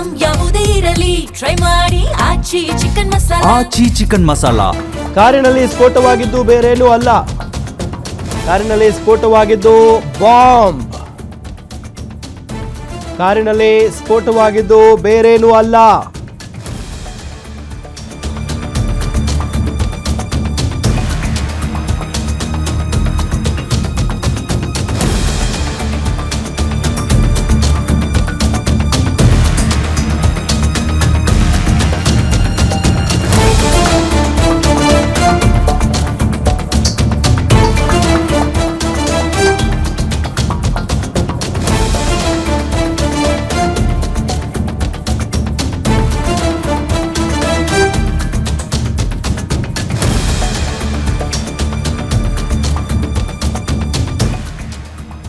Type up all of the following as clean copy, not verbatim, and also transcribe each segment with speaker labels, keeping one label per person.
Speaker 1: Item ಯಾವುದೇ ಇರಲಿ try ಮಾಡಿ ಆಚಿ ಚಿಕನ್ ಮಸಾಲಾ.
Speaker 2: ಆಚಿ ಚಿಕನ್ ಮಸಾಲಾ.
Speaker 3: ಕಾರಿನಲ್ಲಿ ಸ್ಫೋಟವಾಗಿದ್ದು ಬೇರೇನೂ ಅಲ್ಲ. ಕಾರಿನಲ್ಲಿ ಸ್ಫೋಟವಾಗಿದ್ದು ಬಾಂಬ್. ಕಾರಿನಲ್ಲಿ ಸ್ಫೋಟವಾಗಿದ್ದು ಬೇರೇನೂ ಅಲ್ಲ.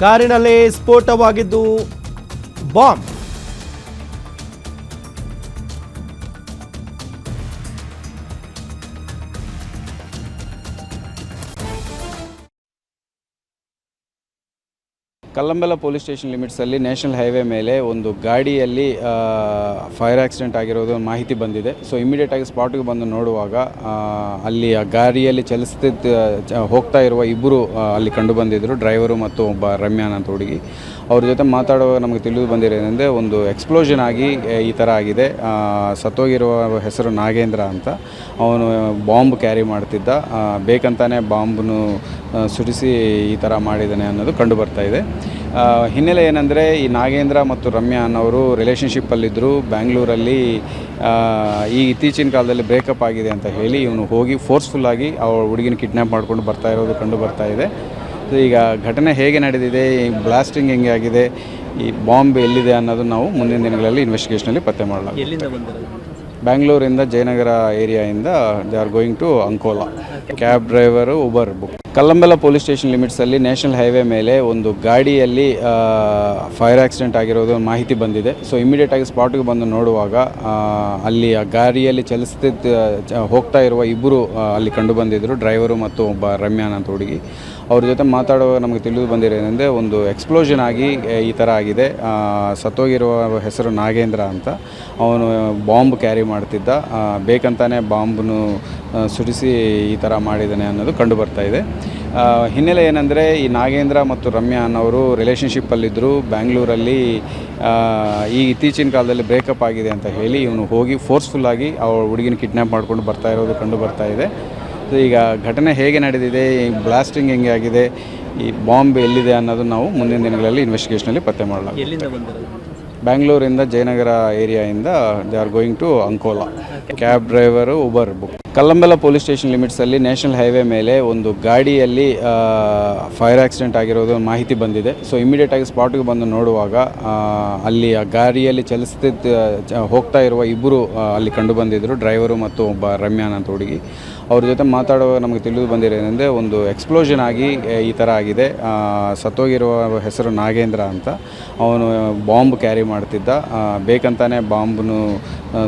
Speaker 3: ಕಾರಿನಲ್ಲಿ ಸ್ಫೋಟವಾಗಿದ್ದು ಬಾಂಬ್.
Speaker 4: ಕಲ್ಲಂಬೆಲ ಪೊಲೀಸ್ ಸ್ಟೇಷನ್ ಲಿಮಿಟ್ಸಲ್ಲಿ ನ್ಯಾಷನಲ್ ಹೈವೇ ಮೇಲೆ ಒಂದು ಗಾಡಿಯಲ್ಲಿ ಫೈರ್ ಆಕ್ಸಿಡೆಂಟ್ ಆಗಿರೋದು ಮಾಹಿತಿ ಬಂದಿದೆ. ಸೊ ಇಮಿಡಿಯೇಟಾಗಿ ಸ್ಪಾಟಿಗೆ ಬಂದು ನೋಡುವಾಗ ಅಲ್ಲಿ ಆ ಗಾಡಿಯಲ್ಲಿ ಹೋಗ್ತಾ ಇರುವ ಇಬ್ಬರು ಅಲ್ಲಿ ಕಂಡು ಬಂದಿದ್ದರು, ಡ್ರೈವರು ಮತ್ತು ಒಬ್ಬ ರಮ್ಯಾನ್ ಅಂತ ಹುಡುಗಿ. ಅವ್ರ ಜೊತೆ ಮಾತಾಡುವಾಗ ನಮಗೆ ತಿಳಿದು ಬಂದಿರೋದಂದರೆ ಒಂದು ಎಕ್ಸ್ಪ್ಲೋಷನ್ ಆಗಿ ಈ ಥರ ಆಗಿದೆ. ಸತ್ತೋಗಿರುವ ಹೆಸರು ನಾಗೇಂದ್ರ ಅಂತ. ಅವನು ಬಾಂಬ್ ಕ್ಯಾರಿ ಮಾಡ್ತಿದ್ದ, ಬೇಕಂತಾನೆ ಬಾಂಬನ್ನು ಸುರಿಸಿ ಈ ಥರ ಮಾಡಿದ್ದಾನೆ ಅನ್ನೋದು ಕಂಡು ಬರ್ತಾ ಇದೆ. ಹಿನ್ನೆಲೆ ಏನಂದರೆ ಈ ನಾಗೇಂದ್ರ ಮತ್ತು ರಮ್ಯಾ ಅನ್ನೋರು ರಿಲೇಷನ್ಶಿಪ್ಪಲ್ಲಿದ್ದರು. ಬ್ಯಾಂಗ್ಳೂರಲ್ಲಿ ಈ ಇತ್ತೀಚಿನ ಕಾಲದಲ್ಲಿ ಬ್ರೇಕಪ್ ಆಗಿದೆ ಅಂತ ಹೇಳಿ ಇವನು ಹೋಗಿ ಫೋರ್ಸ್ಫುಲ್ಲಾಗಿ ಅವ್ರ ಹುಡುಗಿನ ಕಿಡ್ನ್ಯಾಪ್ ಮಾಡ್ಕೊಂಡು ಬರ್ತಾ ಇರೋದು ಕಂಡು ಬರ್ತಾ ಇದೆ. ಈಗ ಘಟನೆ ಹೇಗೆ ನಡೆದಿದೆ, ಈ ಬ್ಲಾಸ್ಟಿಂಗ್ ಹೆಂಗೆ ಆಗಿದೆ, ಈ ಬಾಂಬ್ ಎಲ್ಲಿದೆ ಅನ್ನೋದು ನಾವು ಮುಂದಿನ ದಿನಗಳಲ್ಲಿ ಇನ್ವೆಸ್ಟಿಗೇಷನಲ್ಲಿ ಪತ್ತೆ ಮಾಡಲಾಗುತ್ತೆ. ಬ್ಯಾಂಗ್ಳೂರಿಂದ ಜಯನಗರ ಏರಿಯಾಯಿಂದ they are going to Ankola. Cab driver Uber book. Kallambela police station ಲಿಮಿಟ್ಸಲ್ಲಿ ನ್ಯಾಷನಲ್ ಹೈವೇ ಮೇಲೆ ಒಂದು ಗಾಡಿಯಲ್ಲಿ ಫೈರ್ ಆಕ್ಸಿಡೆಂಟ್ ಆಗಿರೋದು ಮಾಹಿತಿ ಬಂದಿದೆ. ಸೊ ಇಮಿಡಿಯೇಟಾಗಿ ಸ್ಪಾಟಿಗೆ ಬಂದು ನೋಡುವಾಗ ಅಲ್ಲಿ ಆ ಗಾಡಿಯಲ್ಲಿ ಹೋಗ್ತಾ ಇರುವ ಇಬ್ಬರು ಅಲ್ಲಿ ಕಂಡು ಬಂದಿದ್ದರು, ಡ್ರೈವರು ಮತ್ತು ಒಬ್ಬ ರಮ್ಯಾನ್ ಅಂತ ಹುಡುಗಿ. ಅವ್ರ ಜೊತೆ ಮಾತಾಡುವಾಗ ನಮಗೆ ತಿಳಿದು ಬಂದಿರೋದಂದರೆ ಒಂದು ಎಕ್ಸ್ಪ್ಲೋಷನ್ ಆಗಿ ಈ ಥರ ಆಗಿದೆ. ಸತ್ತೋಗಿರುವ ಹೆಸರು ನಾಗೇಂದ್ರ ಅಂತ. ಅವನು ಬಾಂಬ್ ಕ್ಯಾರಿ ಮಾಡ್ತಿದ್ದ, ಬೇಕಂತಾನೆ ಬಾಂಬನ್ನು ಸುರಿಸಿ ಈ ಥರ ಮಾಡಿದ್ದಾನೆ ಅನ್ನೋದು ಕಂಡು ಬರ್ತಾ ಇದೆ. ಹಿನ್ನೆಲೆ ಏನಂದರೆ ಈ ನಾಗೇಂದ್ರ ಮತ್ತು ರಮ್ಯಾ ಅನ್ನೋರು ರಿಲೇಷನ್ಶಿಪ್ಪಲ್ಲಿದ್ದರು. ಬ್ಯಾಂಗ್ಳೂರಲ್ಲಿ ಈ ಇತ್ತೀಚಿನ ಕಾಲದಲ್ಲಿ ಬ್ರೇಕಪ್ ಆಗಿದೆ ಅಂತ ಹೇಳಿ ಇವನು ಹೋಗಿ ಫೋರ್ಸ್ಫುಲ್ಲಾಗಿ ಅವ್ರ ಹುಡುಗಿನ ಕಿಡ್ನ್ಯಾಪ್ ಮಾಡ್ಕೊಂಡು ಬರ್ತಾ ಇರೋದು ಕಂಡು ಬರ್ತಾ ಇದೆ. ಈಗ ಘಟನೆ ಹೇಗೆ ನಡೆದಿದೆ, ಈ ಬ್ಲಾಸ್ಟಿಂಗ್ ಹೆಂಗೆ ಆಗಿದೆ, ಈ ಬಾಂಬ್ ಎಲ್ಲಿದೆ ಅನ್ನೋದು ನಾವು ಮುಂದಿನ ದಿನಗಳಲ್ಲಿ ಇನ್ವೆಸ್ಟಿಗೇಷನಲ್ಲಿ ಪತ್ತೆ ಮಾಡಲಾಗುತ್ತೆ. ಬ್ಯಾಂಗ್ಳೂರಿಂದ ಜಯನಗರ ಏರಿಯಾಯಿಂದ they are going to Ankola. Cab driver Uber book. Kallambela police station ಲಿಮಿಟ್ಸಲ್ಲಿ ನ್ಯಾಷನಲ್ ಹೈವೇ ಮೇಲೆ ಒಂದು ಗಾಡಿಯಲ್ಲಿ ಫೈರ್ ಆಕ್ಸಿಡೆಂಟ್ ಆಗಿರೋದು ಮಾಹಿತಿ ಬಂದಿದೆ. ಸೊ ಇಮಿಡಿಯೇಟಾಗಿ ಸ್ಪಾಟಿಗೆ ಬಂದು ನೋಡುವಾಗ ಅಲ್ಲಿ ಆ ಗಾಡಿಯಲ್ಲಿ ಹೋಗ್ತಾ ಇರುವ ಇಬ್ಬರು ಅಲ್ಲಿ ಕಂಡು ಬಂದಿದ್ದರು, ಡ್ರೈವರು ಮತ್ತು ಒಬ್ಬ ರಮ್ಯಾನ್ ಅಂತ ಹುಡುಗಿ. ಅವ್ರ ಜೊತೆ ಮಾತಾಡುವಾಗ ನಮಗೆ ತಿಳಿದು ಬಂದಿರೋದಂದರೆ ಒಂದು ಎಕ್ಸ್ಪ್ಲೋಷನ್ ಆಗಿ ಈ ಥರ ಆಗಿದೆ. ಸತ್ತೋಗಿರುವ ಹೆಸರು ನಾಗೇಂದ್ರ ಅಂತ. ಅವನು ಬಾಂಬ್ ಕ್ಯಾರಿ ಮಾಡ್ತಿದ್ದ, ಬೇಕಂತಾನೆ ಬಾಂಬನ್ನು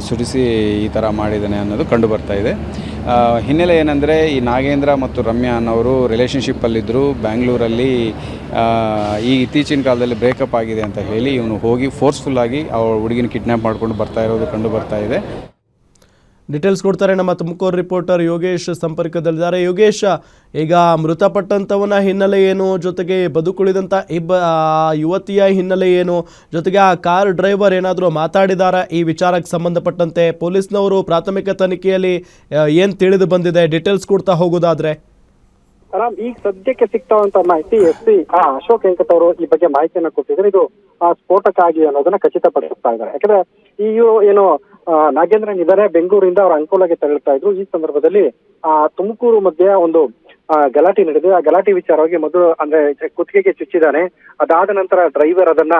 Speaker 4: ಸುರಿಸಿ ಈ ಥರ ಮಾಡಿದ್ದಾನೆ ಅನ್ನೋದು ಕಂಡು ಬರ್ತಾ ಇದೆ. ಹಿನ್ನೆಲೆ ಏನಂದರೆ ಈ ನಾಗೇಂದ್ರ ಮತ್ತು ರಮ್ಯಾ ಅನ್ನೋರು ರಿಲೇಷನ್ಶಿಪ್ಪಲ್ಲಿದ್ದರು. ಬ್ಯಾಂಗ್ಳೂರಲ್ಲಿ ಈ ಇತ್ತೀಚಿನ ಕಾಲದಲ್ಲಿ ಬ್ರೇಕಪ್ ಆಗಿದೆ ಅಂತ ಹೇಳಿ ಇವನು ಹೋಗಿ ಫೋರ್ಸ್ಫುಲ್ಲಾಗಿ ಅವ್ರ ಹುಡುಗಿನ ಕಿಡ್ನ್ಯಾಪ್ ಮಾಡ್ಕೊಂಡು ಬರ್ತಾ ಇರೋದು ಕಂಡು ಬರ್ತಾ ಇದೆ.
Speaker 3: ಡೀಟೇಲ್ಸ್ ಕೊಡ್ತಾರೆ ನಮ್ಮ ತುಮಕೂರು ರಿಪೋರ್ಟರ್ ಯೋಗೇಶ್ ಸಂಪರ್ಕದಲ್ಲಿದ್ದಾರೆ. ಯೋಗೇಶ್, ಈಗ ಮೃತಪಟ್ಟಂಥವನ ಹಿನ್ನೆಲೆ ಏನು, ಜೊತೆಗೆ ಬದುಕುಳಿದಂಥ ಯುವತಿಯ ಹಿನ್ನೆಲೆ ಏನು, ಜೊತೆಗೆ ಆ ಕಾರ್ ಡ್ರೈವರ್ ಏನಾದರೂ ಮಾತಾಡಿದಾರ ಈ ವಿಚಾರಕ್ಕೆ ಸಂಬಂಧಪಟ್ಟಂತೆ? ಪೊಲೀಸ್ನವರು ಪ್ರಾಥಮಿಕ ತನಿಖೆಯಲ್ಲಿ ಏನು ತಿಳಿದು ಬಂದಿದೆ, ಡೀಟೇಲ್ಸ್ ಕೊಡ್ತಾ ಹೋಗೋದಾದ್ರೆ?
Speaker 5: ಈಗ ಸದ್ಯಕ್ಕೆ ಸಿಗ್ತಾವಂತ ಮಾಹಿತಿ SP ಅಶೋಕ್ ವೆಂಕಟ್ ಅವರು ಈ ಬಗ್ಗೆ ಮಾಹಿತಿಯನ್ನ ಕೊಟ್ಟಿದ್ದಾರೆ. ಇದು ಸ್ಫೋಟಕ ಆಗಿದೆ ಅನ್ನೋದನ್ನ ಖಚಿತಪಡಿಸ್ತಾ ಇದ್ದಾರೆ. ಯಾಕಂದ್ರೆ ಏನು ನಾಗೇಂದ್ರನ್ ಇದ್ದಾರೆ, ಬೆಂಗಳೂರಿಂದ ಅವರು ಅಂಕೋಲಾಗೆ ತೆರಳುತ್ತಾ ಇದ್ರು. ಈ ಸಂದರ್ಭದಲ್ಲಿ ತುಮಕೂರು ಮಧ್ಯೆ ಒಂದು ಗಲಾಟೆ ನಡೆದಿದೆ. ಆ ಗಲಾಟೆ ವಿಚಾರವಾಗಿ ಮೊದಲು ಅಂದ್ರೆ ಕುತ್ತಿಗೆಗೆ ಚುಚ್ಚಿದ್ದಾನೆ. ಅದಾದ ನಂತರ ಡ್ರೈವರ್ ಅದನ್ನ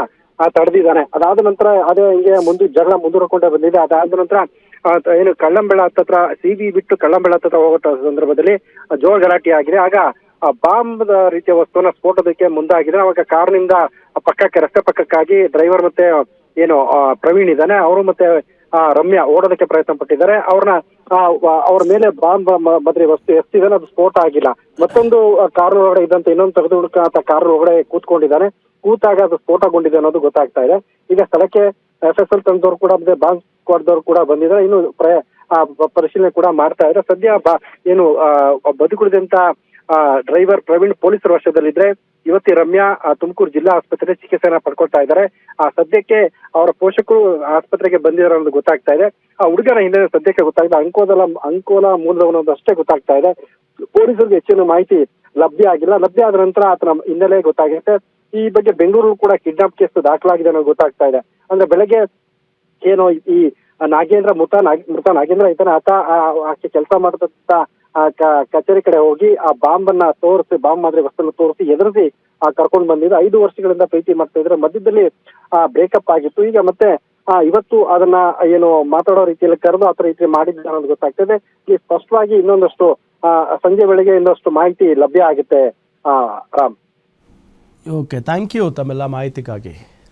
Speaker 5: ತಡೆದಿದ್ದಾನೆ. ಅದಾದ ನಂತರ ಅದೇ ಹಿಂಗೆ ಜಗಳ ಮುಂದುವರ್ಕೊಂಡೇ ಬಂದಿದೆ. ಅದಾದ ನಂತರ ಏನು ಕಳ್ಳಂಬೆಳ ಹತ್ತತ್ರ CB ಬಿಟ್ಟು ಕಳ್ಳಂಬೆಳ ಹತ್ತತ್ರ ಹೋಗೋ ಸಂದರ್ಭದಲ್ಲಿ ಜೋರ ಗಲಾಟೆ ಆಗಿದೆ. ಆಗ ಬಾಂಬ್ ರೀತಿಯ ವಸ್ತುವನ್ನ ಸ್ಫೋಟದಕ್ಕೆ ಮುಂದಾಗಿದೆ. ಅವಾಗ ಕಾರ್ನಿಂದ ಪಕ್ಕಕ್ಕೆ ರಸ್ತೆ ಪಕ್ಕಕ್ಕಾಗಿ ಡ್ರೈವರ್ ಮತ್ತೆ ಏನು ಪ್ರವೀಣ್ ಇದ್ದಾನೆ, ಅವರು ಮತ್ತೆ ರಮ್ಯಾ ಓಡೋದಕ್ಕೆ ಪ್ರಯತ್ನ ಪಟ್ಟಿದ್ದಾರೆ. ಅವ್ರ ಮೇಲೆ ಬಾಂಬ್ ಬದ್ರಿ ವಸ್ತು ಎಸ್ತಿದ್ದಾನೆ, ಅದು ಸ್ಫೋಟ ಆಗಿಲ್ಲ. ಮತ್ತೊಂದು ಕಾರ್ ಒಳಗಡೆ ಇದ್ದಂತೆ ಇನ್ನೊಂದು ತೆಗೆದು ಹುಡುಕ ಕಾರ್ ಒಳಗಡೆ ಕೂತ್ಕೊಂಡಿದ್ದಾನೆ. ಕೂತಾಗ ಅದು ಸ್ಫೋಟಗೊಂಡಿದೆ ಅನ್ನೋದು ಗೊತ್ತಾಗ್ತಾ ಇದೆ. ಈಗ ಸ್ಥಳಕ್ಕೆ FSL ತಂದವ್ರು ಕೂಡ ಮತ್ತೆ ಬಾಂಬ್ ಸ್ಕ್ವಾಡ್ದವ್ರು ಕೂಡ ಬಂದಿದ್ದಾರೆ. ಇನ್ನು ಪರಿಶೀಲನೆ ಕೂಡ ಮಾಡ್ತಾ ಇದ್ದಾರೆ. ಸದ್ಯ ಬದುಕುಳಿದಂತ ಡ್ರೈವರ್ ಪ್ರವೀಣ್ ಪೊಲೀಸರ ವಶದಲ್ಲಿದ್ರೆ. ಯುವತಿ ರಮ್ಯಾ ತುಮಕೂರು ಜಿಲ್ಲಾ ಆಸ್ಪತ್ರೆ ಚಿಕಿತ್ಸೆಯನ್ನ ಪಡ್ಕೊಳ್ತಾ ಇದ್ದಾರೆ. ಸದ್ಯಕ್ಕೆ ಅವರ ಪೋಷಕರು ಆಸ್ಪತ್ರೆಗೆ ಬಂದಿದ್ದಾರೆ ಅನ್ನೋದು ಗೊತ್ತಾಗ್ತಾ ಇದೆ. ಆ ಹುಡುಗನ ಹಿನ್ನೆಲೆ ಸದ್ಯಕ್ಕೆ ಗೊತ್ತಾಗಿದೆ. ಅಂಕೋಲಾ ಮೂಲದವನೊಂದು ಅಷ್ಟೇ ಗೊತ್ತಾಗ್ತಾ ಇದೆ. ಪೊಲೀಸರಿಗೆ ಹೆಚ್ಚಿನ ಮಾಹಿತಿ ಲಭ್ಯ ಆಗಿಲ್ಲ. ಲಭ್ಯ ಆದ ನಂತರ ಆತನ ಹಿನ್ನೆಲೆ ಗೊತ್ತಾಗುತ್ತೆ. ಈ ಬಗ್ಗೆ ಬೆಂಗಳೂರು ಕೂಡ ಕಿಡ್ನಾಪ್ ಕೇಸ್ ದಾಖಲಾಗಿದೆ ಅನ್ನೋದು ಗೊತ್ತಾಗ್ತಾ ಇದೆ. ಅಂದ್ರೆ ಬೆಳಗ್ಗೆ ಏನೋ ಈ ನಾಗೇಂದ್ರ ಮೃತ ನಾಗೇಂದ್ರ ಇದ್ದಾನೆ, ಆಕೆ ಕೆಲಸ ಮಾಡದಂತ ಕಚೇರಿ ಕಡೆ ಹೋಗಿ ಆ ಬಾಂಬ್ ಮಾದರಿ ವಸ್ತುವನ್ನು ತೋರಿಸಿ ಎದುರಿಸಿ ಕರ್ಕೊಂಡು ಬಂದಿದ್ದು. 5 ವರ್ಷಗಳಿಂದ ಪ್ರೀತಿ ಮಾಡ್ತಾ ಇದ್ರೆ ಮಧ್ಯದಲ್ಲಿ ಬ್ರೇಕಪ್ ಆಗಿತ್ತು. ಈಗ ಮತ್ತೆ ಇವತ್ತು ಅದನ್ನ ಏನು ಮಾತಾಡೋ ರೀತಿಯಲ್ಲಿ ಕರೆದು ಆತರ ರೀತಿ ಮಾಡಿದ್ದ ಅನ್ನೋದು ಗೊತ್ತಾಗ್ತದೆ. ಈ ಸ್ಪಷ್ಟವಾಗಿ ಇನ್ನೊಂದಷ್ಟು ಸಂಜೆ ವೇಳೆಗೆ ಇನ್ನೊಂದಷ್ಟು ಮಾಹಿತಿ ಲಭ್ಯ ಆಗುತ್ತೆ. ರಾಮ್,
Speaker 3: ಓಕೆ, ಥ್ಯಾಂಕ್ ಯು ತಮ್ಮೆಲ್ಲ ಮಾಹಿತಿಗಾಗಿ.